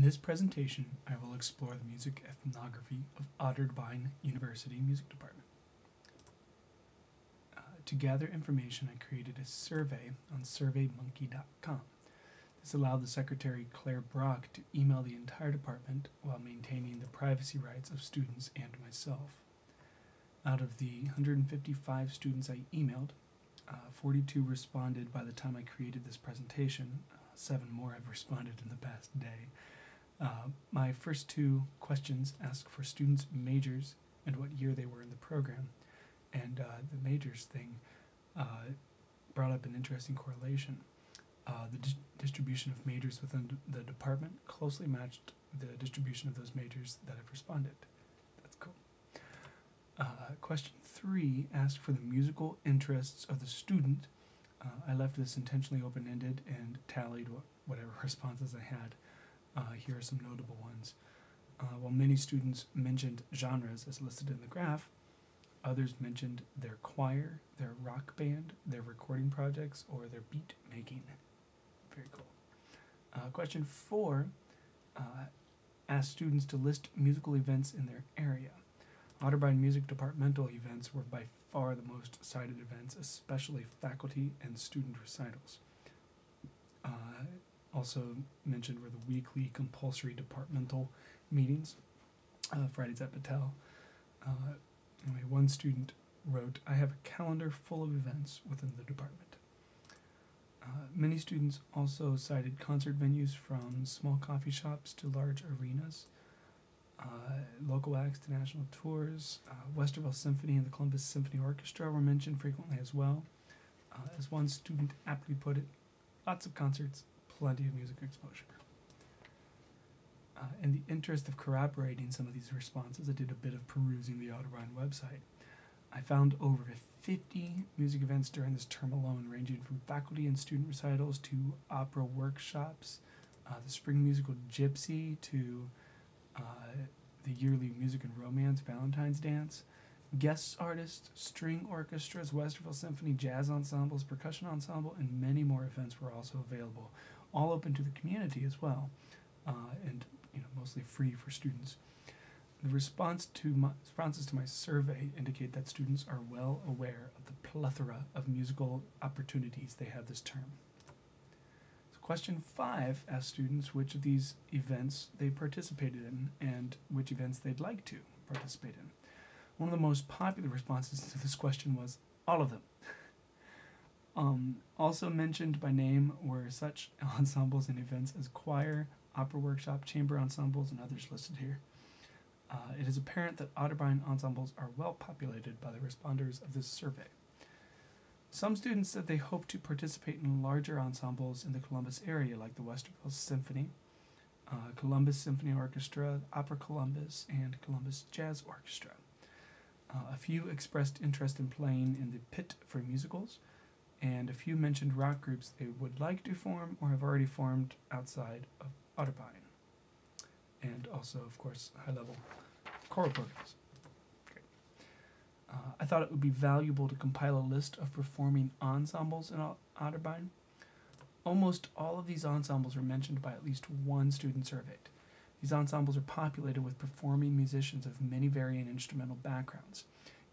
this presentation, I will explore the music ethnography of Otterbein University Music Department. To gather information, I created a survey on surveymonkey.com. This allowed the secretary, Claire Brock, to email the entire department while maintaining the privacy rights of students and myself. Out of the 155 students I emailed, 42 responded by the time I created this presentation. 7 more have responded in the past day. My first 2 questions ask for students' majors and what year they were in the program. And the majors thing brought up an interesting correlation. The distribution of majors within the department closely matched the distribution of those majors that have responded. That's cool. Question 3 asked for the musical interests of the student. I left this intentionally open-ended and tallied whatever responses I had. Here are some notable ones. While many students mentioned genres as listed in the graph, others mentioned their choir, their rock band, their recording projects, or their beat making. Very cool. Question 4 asked students to list musical events in their area. Otterbein music departmental events were by far the most cited events, especially faculty and student recitals. Also mentioned were the weekly compulsory departmental meetings, Fridays at Patel. Anyway, one student wrote, "I have a calendar full of events within the department." Many students also cited concert venues from small coffee shops to large arenas, local acts to national tours. Westerville Symphony and the Columbus Symphony Orchestra were mentioned frequently as well. As one student aptly put it, lots of concerts, plenty of music exposure. In the interest of corroborating some of these responses, I did a bit of perusing the Otterbein website. I found over 50 music events during this term alone, ranging from faculty and student recitals to opera workshops, the spring musical Gypsy to the yearly Music and Romance Valentine's Dance, guest artists, string orchestras, Westerville Symphony, jazz ensembles, percussion ensemble, and many more events were also available, all open to the community as well, and mostly free for students. The responses to my survey indicate that students are well aware of the plethora of musical opportunities they have this term. So question 5 asked students which of these events they participated in and which events they'd like to participate in. One of the most popular responses to this question was all of them. Also mentioned by name were such ensembles and events as choir, opera workshop, chamber ensembles, and others listed here. It is apparent that Otterbein ensembles are well populated by the responders of this survey. Some students said they hope to participate in larger ensembles in the Columbus area, like the Westerville Symphony, Columbus Symphony Orchestra, Opera Columbus, and Columbus Jazz Orchestra. A few expressed interest in playing in the pit for musicals, and a few mentioned rock groups they would like to form or have already formed outside of Otterbein. And also, of course, high-level choral programs. Great. I thought it would be valuable to compile a list of performing ensembles in Otterbein. Almost all of these ensembles were mentioned by at least one student surveyed. These ensembles are populated with performing musicians of many varying instrumental backgrounds.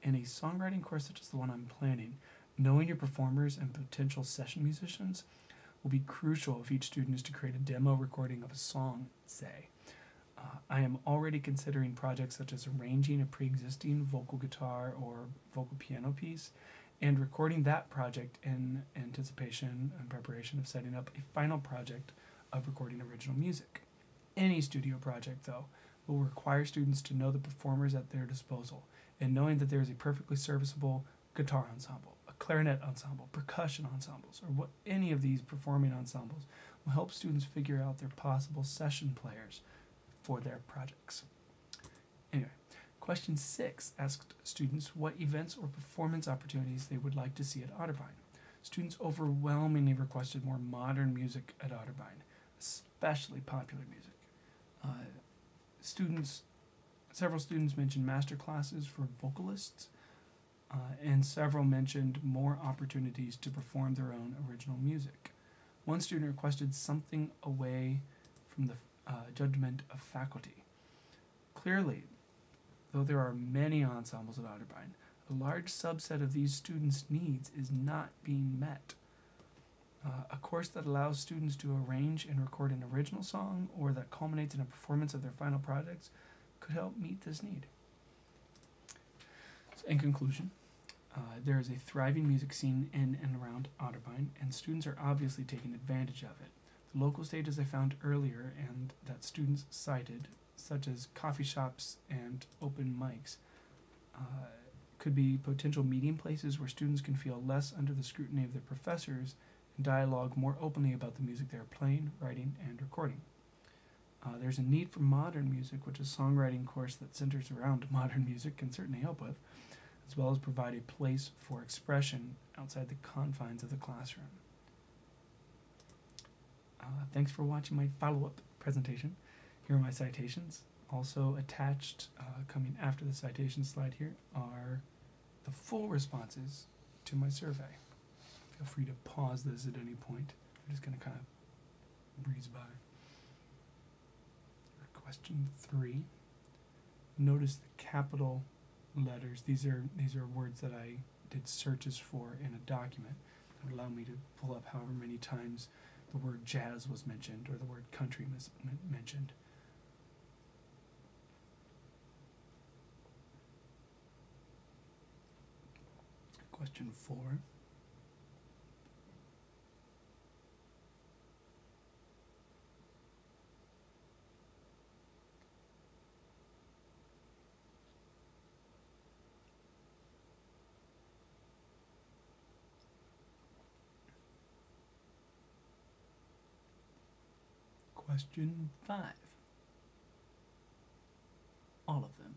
In a songwriting course such as the one I'm planning, knowing your performers and potential session musicians will be crucial if each student is to create a demo recording of a song, say. I am already considering projects such as arranging a pre-existing vocal guitar or vocal piano piece and recording that project in anticipation and preparation of setting up a final project of recording original music. Any studio project, though, will require students to know the performers at their disposal, and knowing that there is a perfectly serviceable guitar ensemble, a clarinet ensemble, percussion ensembles, or any of these performing ensembles will help students figure out their possible session players for their projects. Anyway, question 6 asked students what events or performance opportunities they would like to see at Otterbein. Students overwhelmingly requested more modern music at Otterbein, especially popular music. Several students mentioned master classes for vocalists, and several mentioned more opportunities to perform their own original music. One student requested something away from the judgment of faculty. Clearly, though there are many ensembles at Otterbein, a large subset of these students' needs is not being met. A course that allows students to arrange and record an original song or that culminates in a performance of their final projects could help meet this need. So in conclusion, there is a thriving music scene in and around Otterbein, and students are obviously taking advantage of it. The local stages I found earlier and that students cited, such as coffee shops and open mics, could be potential meeting places where students can feel less under the scrutiny of their professors and dialogue more openly about the music they are playing, writing, and recording. There's a need for modern music, which a songwriting course that centers around modern music can certainly help with, as well as provide a place for expression outside the confines of the classroom. Thanks for watching my follow-up presentation. Here are my citations. Also attached, coming after the citation slide here, are the full responses to my survey. Feel free to pause this at any point. I'm just going to kind of breeze by. Question 3. Notice the capital letters. These are words that I did searches for in a document that would allow me to pull up however many times the word jazz was mentioned or the word country was mentioned. Question 4. Question 5. All of them.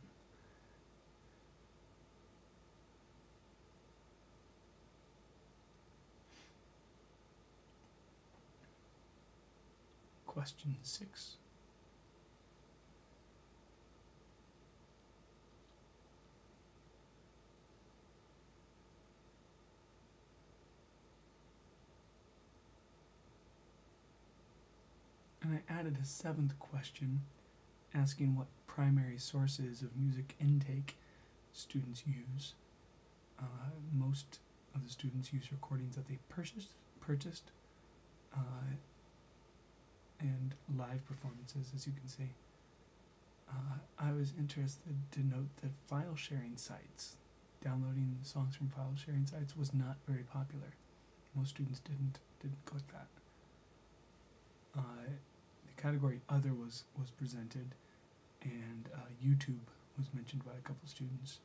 Question 6. And I added a 7th question asking what primary sources of music intake students use. Most of the students use recordings that they purchased and live performances, as you can see. I was interested to note that file sharing sites, downloading songs from file sharing sites, was not very popular. Most students didn't click that. The category Other was presented, and YouTube was mentioned by a couple students.